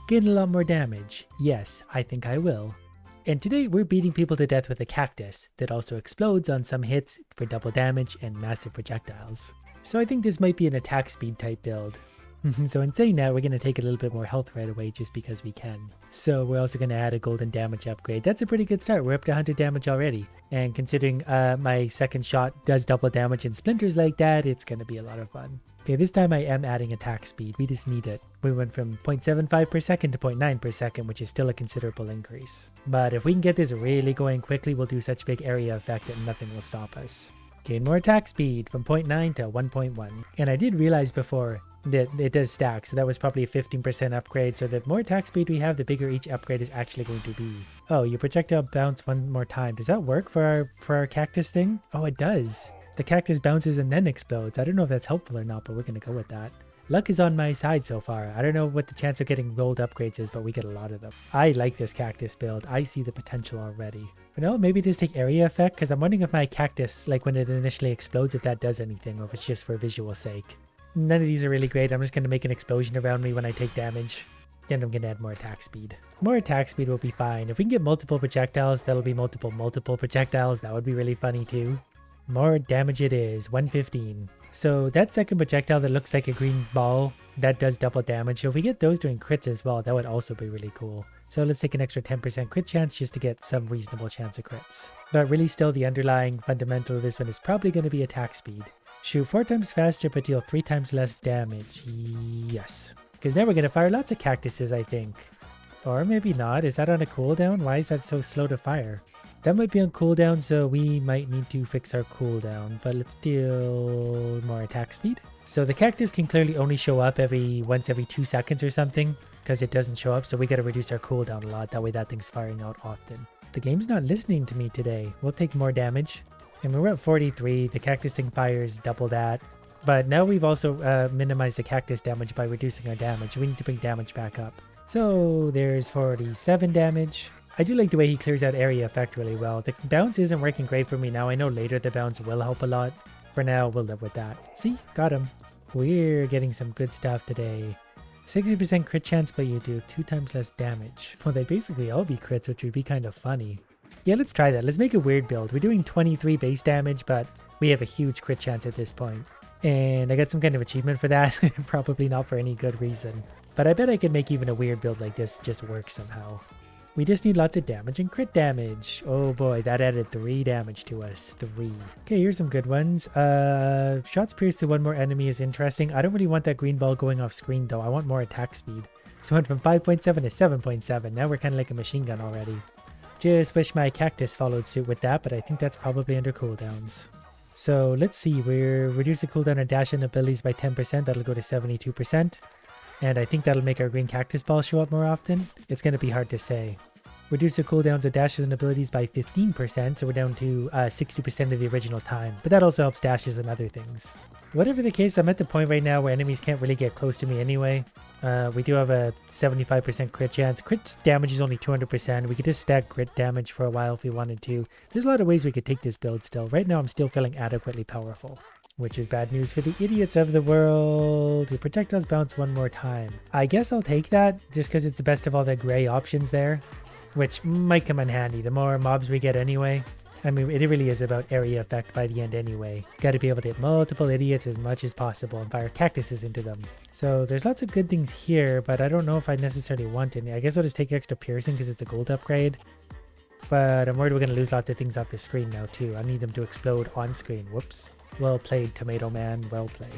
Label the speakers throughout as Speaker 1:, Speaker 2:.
Speaker 1: Gain a lot more damage. Yes, I think I will. And today we're beating people to death with a cactus that also explodes on some hits for double damage and massive projectiles. So I think this might be an attack speed type build. So in saying that, we're going to take a little bit more health right away just because we can. So we're also going to add a golden damage upgrade. That's a pretty good start. We're up to 100 damage already. And considering my second shot does double damage and splinters like that, it's going to be a lot of fun. Okay, this time I am adding attack speed. We just need it. We went from 0.75 per second to 0.9 per second, which is still a considerable increase. But if we can get this really going quickly, we'll do such big area effect that nothing will stop us. Gain more attack speed from 0.9 to 1.1. And I did realize before that it does stack, so that was probably a 15% upgrade, so the more attack speed we have, the bigger each upgrade is actually going to be. Oh, your projectile bounce one more time. Does that work for our cactus thing? Oh, it does. The cactus bounces and then explodes. I don't know if that's helpful or not, but we're going to go with that. Luck is on my side so far. I don't know what the chance of getting gold upgrades is, but we get a lot of them. I like this cactus build. I see the potential already. But no, maybe just take area effect, because I'm wondering if my cactus, like when it initially explodes, if that does anything, or if it's just for visual sake. None of these are really great. I'm just going to make an explosion around me when I take damage. Then I'm going to add more attack speed. More attack speed will be fine. If we can get multiple projectiles, that'll be multiple projectiles. That would be really funny too. More damage it is, 115. So that second projectile that looks like a green ball, that does double damage. So if we get those doing crits as well, that would also be really cool. So let's take an extra 10% crit chance just to get some reasonable chance of crits. But really still the underlying fundamental of this one is probably going to be attack speed. Shoot 4 times faster but deal 3 times less damage. Yes. Because now we're going to fire lots of cactuses, I think. Or maybe not. Is that on a cooldown? Why is that so slow to fire? That might be on cooldown, so we might need to fix our cooldown. But let's deal more attack speed. So the cactus can clearly only show up once every 2 seconds or something, because it doesn't show up. So we got to reduce our cooldown a lot. That way that thing's firing out often. The game's not listening to me today. We'll take more damage. And we're at 43. The cactus thing fires double that. But now we've also minimized the cactus damage by reducing our damage. We need to bring damage back up. So there's 47 damage. I do like the way he clears out area effect really well. The bounce isn't working great for me now. I know later the bounce will help a lot. For now, we'll live with that. See? Got him. We're getting some good stuff today. 60% crit chance, but you do 2 times less damage. Well, they basically all be crits, which would be kind of funny. Yeah, let's try that. Let's make a weird build. We're doing 23 base damage, but we have a huge crit chance at this point. And I got some kind of achievement for that. Probably not for any good reason. But I bet I could make even a weird build like this just work somehow. We just need lots of damage and crit damage. Oh boy, that added 3 damage to us. 3. Okay, here's some good ones. Shots pierced to 1 more enemy is interesting. I don't really want that green ball going off screen though. I want more attack speed. So I went from 5.7 to 7.7. Now we're kind of like a machine gun already. Just wish my cactus followed suit with that, but I think that's probably under cooldowns. So let's see, we're reduce the cooldown on dash and abilities by 10%. That'll go to 72%. And I think that'll make our green cactus ball show up more often. It's going to be hard to say. Reduce the cooldowns of dashes and abilities by 15%, so we're down to 60% of the original time. But that also helps dashes and other things. Whatever the case, I'm at the point right now where enemies can't really get close to me anyway. We do have a 75% crit chance. Crit damage is only 200%. We could just stack crit damage for a while if we wanted to. There's a lot of ways we could take this build still. Right now I'm still feeling adequately powerful. Which is bad news for the idiots of the world. Your projectiles bounce 1 more time. I guess I'll take that just because it's the best of all the gray options there. Which might come in handy. The more mobs we get anyway. I mean, it really is about area effect by the end anyway. Got to be able to hit multiple idiots as much as possible and fire cactuses into them. So there's lots of good things here, but I don't know if I necessarily want any. I guess I'll just take extra piercing because it's a gold upgrade. But I'm worried we're going to lose lots of things off the screen now too. I need them to explode on screen. Whoops. Well played, Tomato Man. Well played.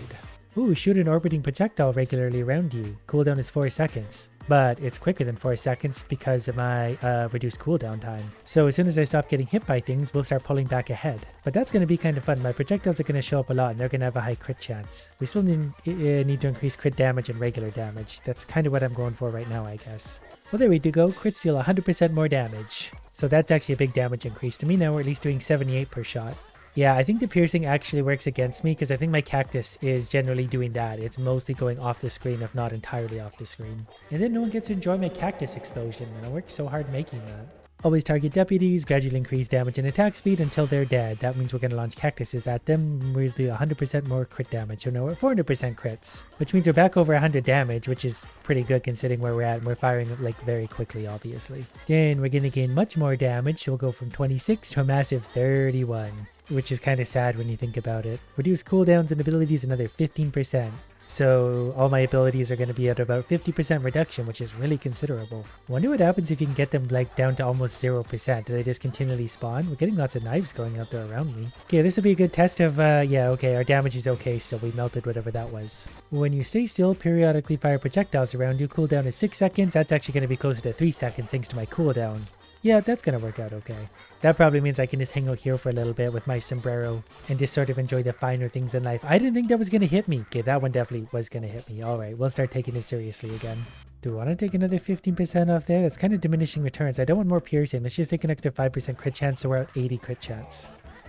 Speaker 1: Ooh, shoot an orbiting projectile regularly around you. Cooldown is 4 seconds. But it's quicker than 4 seconds because of my reduced cooldown time. So as soon as I stop getting hit by things, we'll start pulling back ahead. But that's going to be kind of fun. My projectiles are going to show up a lot and they're going to have a high crit chance. We still need to increase crit damage and regular damage. That's kind of what I'm going for right now, I guess. Well, there we do go. Crits deal 100% more damage. So that's actually a big damage increase to me. Now we're at least doing 78 per shot. Yeah, I think the piercing actually works against me because I think my cactus is generally doing that. It's mostly going off the screen, if not entirely off the screen. And then no one gets to enjoy my cactus explosion, and I worked so hard making that. Always target deputies, gradually increase damage and attack speed until they're dead. That means we're going to launch cactuses at them. We'll do 100% more crit damage. So now we're 400% crits, which means we're back over 100 damage, which is pretty good considering where we're at. And we're firing like very quickly, obviously. Then we're going to gain much more damage. So we'll go from 26 to a massive 31, which is kind of sad when you think about it. Reduce cooldowns and abilities another 15%. So all my abilities are going to be at about 50% reduction, which is really considerable. I wonder what happens if you can get them like down to almost 0%. Do they just continually spawn? We're getting lots of knives going out there around me. Okay, this will be a good test of, yeah, okay, our damage is okay still. We melted whatever that was. When you stay still, periodically fire projectiles around you. Cooldown is 6 seconds. That's actually going to be closer to 3 seconds thanks to my cooldown. Yeah, that's going to work out okay. That probably means I can just hang out here for a little bit with my sombrero and just sort of enjoy the finer things in life. I didn't think that was going to hit me. Okay, that one definitely was going to hit me. All right, we'll start taking this seriously again. Do I want to take another 15% off there? That's kind of diminishing returns. I don't want more piercing. Let's just take an extra 5% crit chance so we're at 80 crit chance.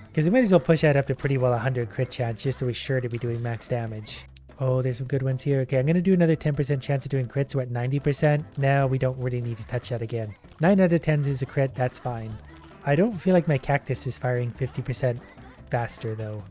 Speaker 1: Because we might as well push that up to pretty well 100 crit chance just so we're sure to be doing max damage. Oh, there's some good ones here. Okay, I'm going to do another 10% chance of doing crits. We're at 90%. Now we don't really need to touch that again. 9 out of 10 is a crit. That's fine. I don't feel like my cactus is firing 50% faster, though.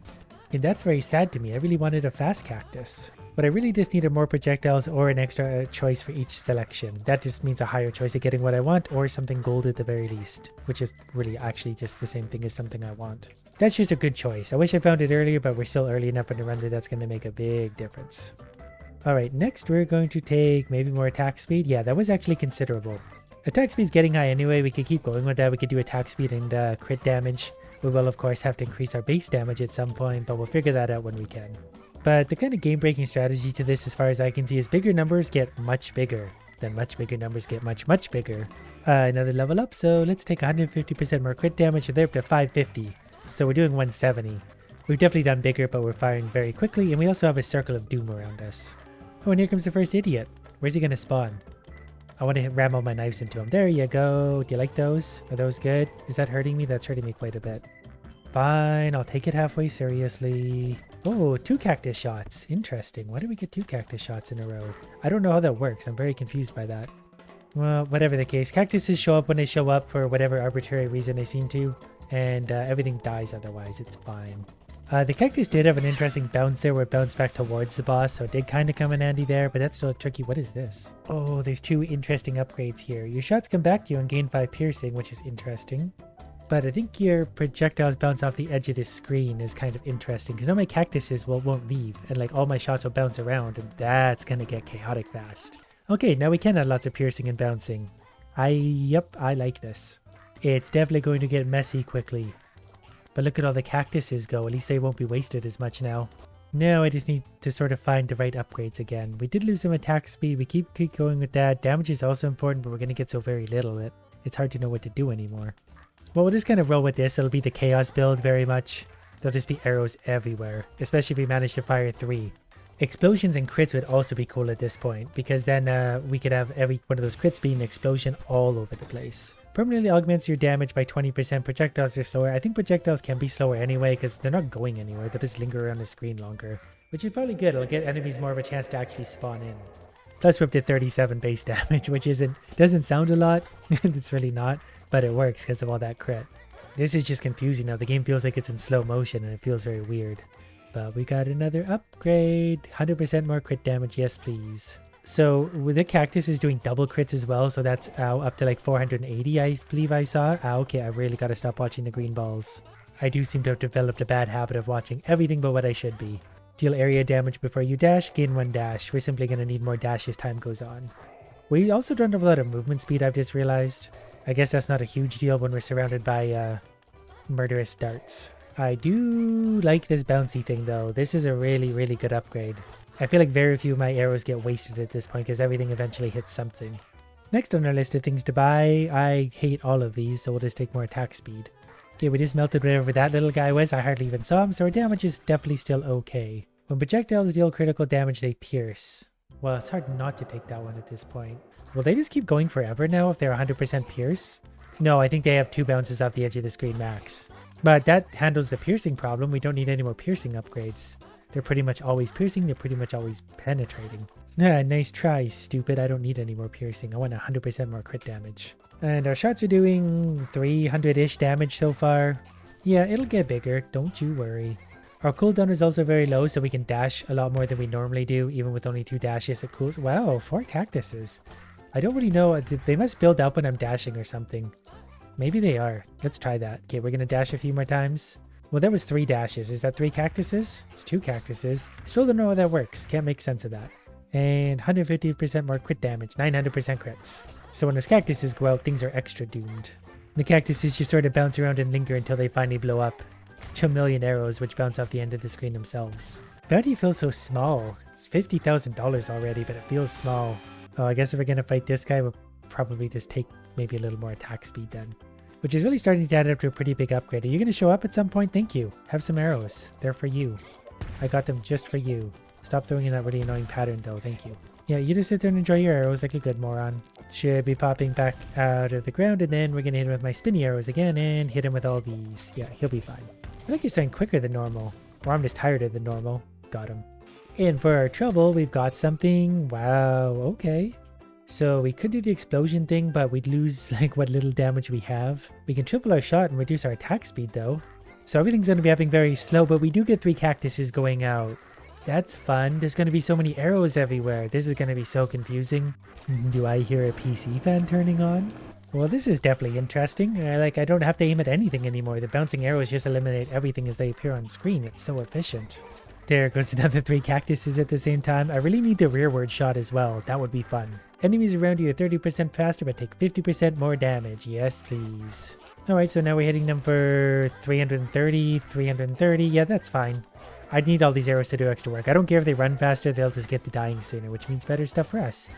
Speaker 1: And that's very sad to me. I really wanted a fast cactus. But I really just needed more projectiles or an extra choice for each selection. That just means a higher choice of getting what I want or something gold at the very least. Which is really actually just the same thing as something I want. That's just a good choice. I wish I found it earlier, but we're still early enough in the run that that's going to make a big difference. Alright, next we're going to take maybe more attack speed. Yeah, that was actually considerable. Attack speed's getting high anyway. We could keep going with that. We could do attack speed and crit damage. We will, of course, have to increase our base damage at some point, but we'll figure that out when we can. But the kind of game-breaking strategy to this, as far as I can see, is bigger numbers get much bigger. Then much bigger numbers get much, much bigger. Another level up, so let's take 150% more crit damage. They're up to 550. So we're doing 170. We've definitely done bigger, but we're firing very quickly, and we also have a circle of doom around us. Oh, and here comes the first idiot. Where's he going to spawn? I want to ram all my knives into him. There you go. Do you like those? Are those good? Is that hurting me? That's hurting me quite a bit. Fine, I'll take it halfway seriously. Oh, 2 cactus shots. Interesting. Why do we get 2 cactus shots in a row? I don't know how that works. I'm very confused by that. Well, whatever the case. Cactuses show up when they show up for whatever arbitrary reason they seem to. And everything dies otherwise. It's fine. The cactus did have an interesting bounce there where it bounced back towards the boss, so it did kind of come in handy there, but that's still tricky. What is this? Oh, there's 2 interesting upgrades here. Your shots come back to you and gain 5 piercing, which is interesting. But I think your projectiles bounce off the edge of this screen is kind of interesting, because all my cactuses won't leave, and like all my shots will bounce around, and that's gonna get chaotic fast. Okay, now we can add lots of piercing and bouncing. Yep, I like this. It's definitely going to get messy quickly. But look at all the cactuses go. At least they won't be wasted as much now. Now I just need to sort of find the right upgrades again. We did lose some attack speed. We keep going with that. Damage is also important, but we're going to get so very little that it's hard to know what to do anymore. Well, we'll just kind of roll with this. It'll be the chaos build very much. There'll just be arrows everywhere, especially if we manage to fire 3. Explosions and crits would also be cool at this point, because then we could have every one of those crits being an explosion all over the place. Permanently augments your damage by 20%. Projectiles are slower. I think projectiles can be slower anyway because they're not going anywhere. They'll just linger around the screen longer, which is probably good. It'll get enemies more of a chance to actually spawn in. Plus we're up to 37 base damage, which doesn't sound a lot. It's really not, but it works because of all that crit. This is just confusing now. The game feels like it's in slow motion and it feels very weird. But we got another upgrade. 100% more crit damage. Yes, please. So with the cactus is doing double crits as well. So that's up to like 480, I believe I saw. Okay, I really got to stop watching the green balls. I do seem to have developed a bad habit of watching everything but what I should be. Deal area damage before you dash. Gain 1 dash. We're simply going to need more dash as time goes on. We also don't have a lot of movement speed, I've just realized. I guess that's not a huge deal when we're surrounded by murderous darts. I do like this bouncy thing though. This is a really, really good upgrade. I feel like very few of my arrows get wasted at this point because everything eventually hits something. Next on our list of things to buy, I hate all of these, so we'll just take more attack speed. Okay, we just melted whatever that little guy was. I hardly even saw him, so our damage is definitely still okay. When projectiles deal critical damage, they pierce. Well, it's hard not to take that one at this point. Will they just keep going forever now if they're 100% pierce? No, I think they have 2 bounces off the edge of the screen max. But that handles the piercing problem. We don't need any more piercing upgrades. They're pretty much always piercing. They're pretty much always penetrating. Nah, nice try, stupid. I don't need any more piercing. I want 100% more crit damage. And our shots are doing 300-ish damage so far. Yeah, it'll get bigger. Don't you worry. Our cooldown is also very low, so we can dash a lot more than we normally do, even with only 2 dashes. It cools. Wow, 4 cactuses. I don't really know. They must build up when I'm dashing or something. Maybe they are. Let's try that. Okay, we're going to dash a few more times. Well, that was 3 dashes. Is that 3 cactuses? It's 2 cactuses. Still don't know how that works. Can't make sense of that. And 150% more crit damage. 900% crits. So when those cactuses go out, things are extra doomed. The cactuses just sort of bounce around and linger until they finally blow up. 2 million arrows, which bounce off the end of the screen themselves. Bounty feels so small. It's $50,000 already, but it feels small. Oh, I guess if we're going to fight this guy, we'll probably just take maybe a little more attack speed then. Which is really starting to add up to a pretty big upgrade. Are you going to show up at some point? Thank you. Have some arrows. They're for you. I got them just for you. Stop throwing in that really annoying pattern though. Thank you. Yeah, you just sit there and enjoy your arrows like a good moron. Should be popping back out of the ground, and then we're going to hit him with my spinny arrows again and hit him with all these. Yeah, he'll be fine. I think he's starting quicker than normal. Or I'm just tired than normal. Got him. And for our trouble, we've got something. Wow, okay. So we could do the explosion thing, but we'd lose like what little damage we have. We can triple our shot and reduce our attack speed though. So everything's going to be happening very slow, but we do get 3 cactuses going out. That's fun. There's going to be so many arrows everywhere. This is going to be so confusing. Do I hear a PC fan turning on? Well, this is definitely interesting. I don't have to aim at anything anymore. The bouncing arrows just eliminate everything as they appear on screen. It's so efficient. There goes another 3 cactuses at the same time. I really need the rearward shot as well. That would be fun. Enemies around you are 30% faster, but take 50% more damage. Yes, please. Alright, so now we're hitting them for 330, 330. Yeah, that's fine. I'd need all these arrows to do extra work. I don't care if they run faster, they'll just get to dying sooner, which means better stuff for us.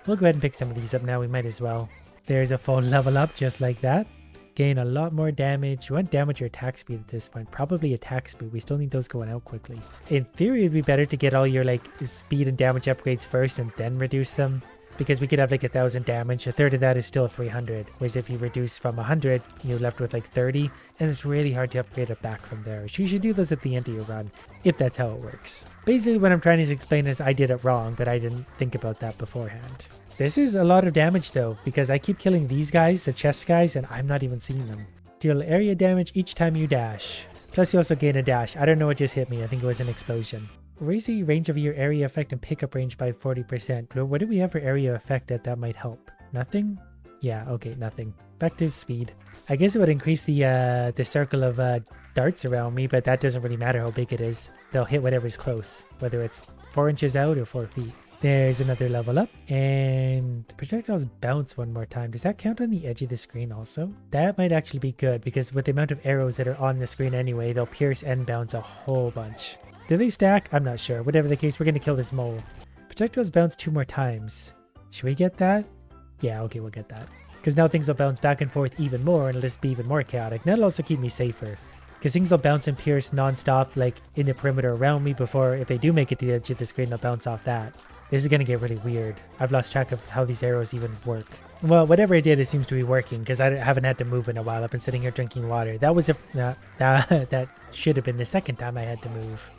Speaker 1: We'll go ahead and pick some of these up now, we might as well. There's a full level up just like that. Gain a lot more damage. You want damage or attack speed at this point? Probably attack speed. We still need those going out quickly. In theory, it'd be better to get all your speed and damage upgrades first and then reduce them. Because we could have 1,000 damage. A third of that is still 300. Whereas if you reduce from 100, you're left with 30. And it's really hard to upgrade it back from there. So you should do those at the end of your run, if that's how it works. Basically what I'm trying to explain is I did it wrong, but I didn't think about that beforehand. This is a lot of damage though, because I keep killing these guys, the chest guys, and I'm not even seeing them. Deal area damage each time you dash. Plus you also gain a dash. I don't know what just hit me. I think it was an explosion. Raise the range of your area effect and pickup range by 40%. What do we have for area effect that might help? Nothing? Yeah, okay, nothing. Back to speed. I guess it would increase the circle of darts around me, but that doesn't really matter how big it is. They'll hit whatever's close, whether it's 4 inches out or 4 feet. There's another level up, and projectiles bounce one more time. Does that count on the edge of the screen also? That might actually be good, because with the amount of arrows that are on the screen anyway, they'll pierce and bounce a whole bunch. Do they stack? I'm not sure. Whatever the case, we're going to kill this mole. Projectiles bounce 2 more times. Should we get that? Yeah, okay, we'll get that. Because now things will bounce back and forth even more, and it'll just be even more chaotic. And that'll also keep me safer. Because things will bounce and pierce non-stop, in the perimeter around me before, if they do make it to the edge of the screen, they'll bounce off that. This is going to get really weird. I've lost track of how these arrows even work. Well, whatever I did, it seems to be working, because I haven't had to move in a while. I've been sitting here drinking water. That was that should have been the second time I had to move.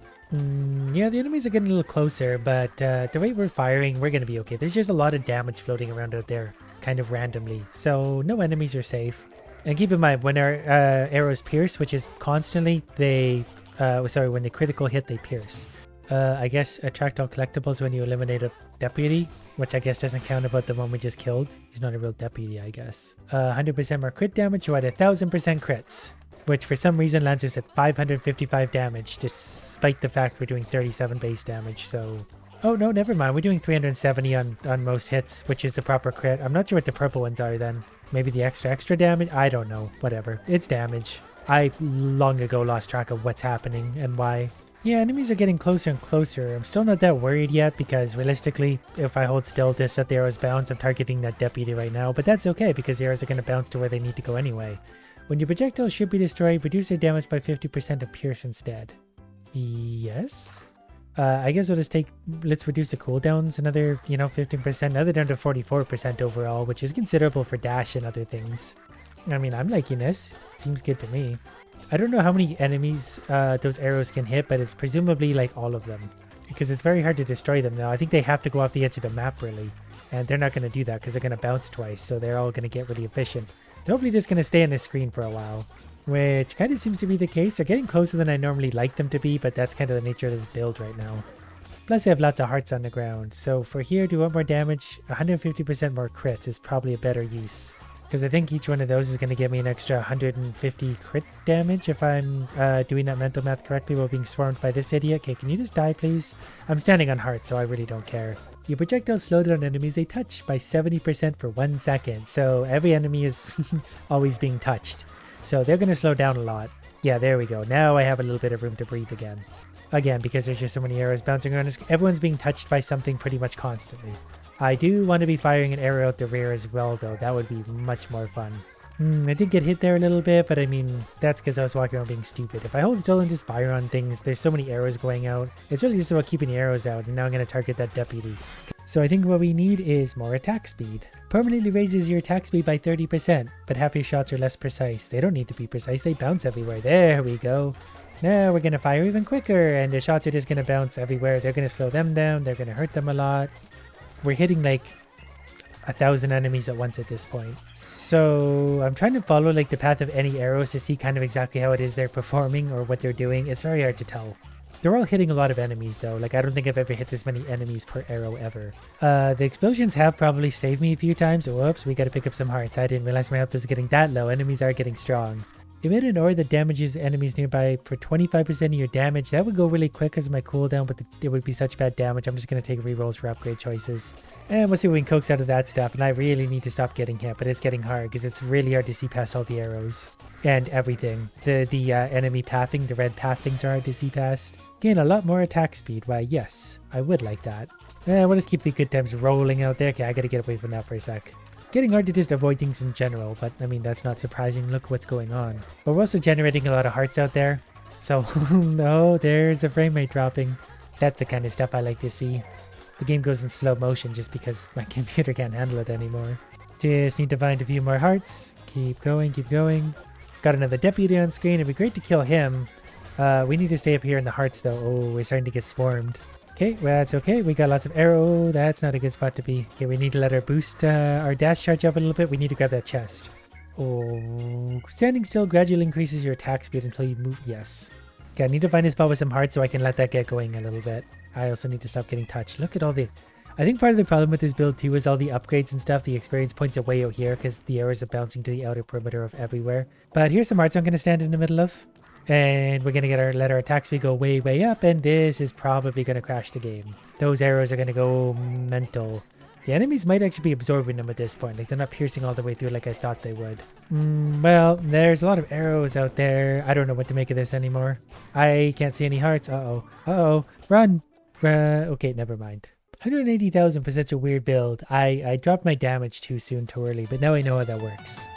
Speaker 1: Yeah, the enemies are getting a little closer, but the rate we're firing, we're going to be okay. There's just a lot of damage floating around out there, kind of randomly. So no enemies are safe. And keep in mind, when our arrows pierce, which is constantly, when they critical hit, they pierce. I guess attract all collectibles when you eliminate a deputy, which I guess doesn't count about the one we just killed. He's not a real deputy, I guess. 100% more crit damage, you had 1,000% crits, which for some reason lands us at 555 damage, despite the fact we're doing 37 base damage, so... Oh, no, never mind. We're doing 370 on most hits, which is the proper crit. I'm not sure what the purple ones are then. Maybe the extra damage? I don't know. Whatever. It's damage. I long ago lost track of what's happening and why. Yeah, enemies are getting closer and closer. I'm still not that worried yet because realistically, if I hold still to set the arrows bounce, I'm targeting that deputy right now. But that's okay because the arrows are going to bounce to where they need to go anyway. When your projectiles should be destroyed, reduce their damage by 50% to pierce instead. Yes? I guess we'll just let's reduce the cooldowns another, 15%. Now they're down to 44% overall, which is considerable for dash and other things. I mean, I'm liking this. Seems good to me. I don't know how many enemies those arrows can hit, but it's presumably all of them. because it's very hard to destroy them now. I think they have to go off the edge of the map, really. And they're not going to do that because they're going to bounce twice, so they're all going to get really efficient. They're hopefully just going to stay on the screen for a while, which kind of seems to be the case. They're getting closer than I normally like them to be, but that's kind of the nature of this build right now. Plus, I have lots of hearts on the ground, so for here, do you want more damage? 150% more crits is probably a better use. Because I think each one of those is going to give me an extra 150 crit damage if I'm doing that mental math correctly while being swarmed by this idiot. Okay, can you just die, please? I'm standing on hearts, so I really don't care. Your projectiles slow down enemies they touch by 70% for 1 second. So every enemy is always being touched. So they're going to slow down a lot. Yeah, there we go. Now I have a little bit of room to breathe again. Again, because there's just so many arrows bouncing around. Everyone's being touched by something pretty much constantly. I do want to be firing an arrow out the rear as well, though. That would be much more fun. I did get hit there a little bit, but I mean, that's because I was walking around being stupid. If I hold still and just fire on things, there's so many arrows going out. It's really just about keeping the arrows out, and now I'm going to target that deputy. So I think what we need is more attack speed. Permanently raises your attack speed by 30%, but half your shots are less precise. They don't need to be precise, they bounce everywhere. There we go. Now we're going to fire even quicker, and the shots are just going to bounce everywhere. They're going to slow them down, they're going to hurt them a lot. We're hitting like 1,000 enemies at once at this point. So I'm trying to follow like the path of any arrows to see kind of exactly how it is they're performing or what they're doing. It's very hard to tell. They're all hitting a lot of enemies though. Like I don't think I've ever hit this many enemies per arrow ever. The explosions have probably saved me a few times. Whoops, we got to pick up some hearts. I didn't realize my health was getting that low. Enemies are getting strong. Emit an aura that damages enemies nearby for 25% of your damage. That would go really quick because of my cooldown, but it would be such bad damage. I'm just going to take rerolls for upgrade choices. And we'll see what we can coax out of that stuff. And I really need to stop getting hit, but it's getting hard because it's really hard to see past all the arrows and everything. The enemy pathing, the red path things are hard to see past. Gain a lot more attack speed. Why, yes, I would like that. We'll just keep the good times rolling out there. Okay, I got to get away from that for a sec. Getting hard to just avoid things in general, but I mean, that's not surprising. Look what's going on. But we're also generating a lot of hearts out there. So, no, there's a frame rate dropping. That's the kind of stuff I like to see. The game goes in slow motion just because my computer can't handle it anymore. Just need to find a few more hearts. Keep going, keep going. Got another deputy on screen. It'd be great to kill him. We need to stay up here in the hearts, though. Oh, we're starting to get swarmed. Okay, well, that's okay. We got lots of arrow. That's not a good spot to be. Okay, we need to let our boost, our dash charge up a little bit. We need to grab that chest. Oh, standing still gradually increases your attack speed until you move. Yes. Okay, I need to find a spot with some hearts so I can let that get going a little bit. I also need to stop getting touched. Look at all the... I think part of the problem with this build too is all the upgrades and stuff. The experience points are way out here because the arrows are bouncing to the outer perimeter of everywhere. But here's some hearts I'm going to stand in the middle of. And we're going to let our attack speed go way, way up. And this is probably going to crash the game. Those arrows are going to go mental. The enemies might actually be absorbing them at this point. Like, they're not piercing all the way through like I thought they would. Well, there's a lot of arrows out there. I don't know what to make of this anymore. I can't see any hearts. Uh-oh. Uh-oh. Run. Okay, never mind. 180,000 for such a weird build. I dropped my damage too soon, too early. But now I know how that works.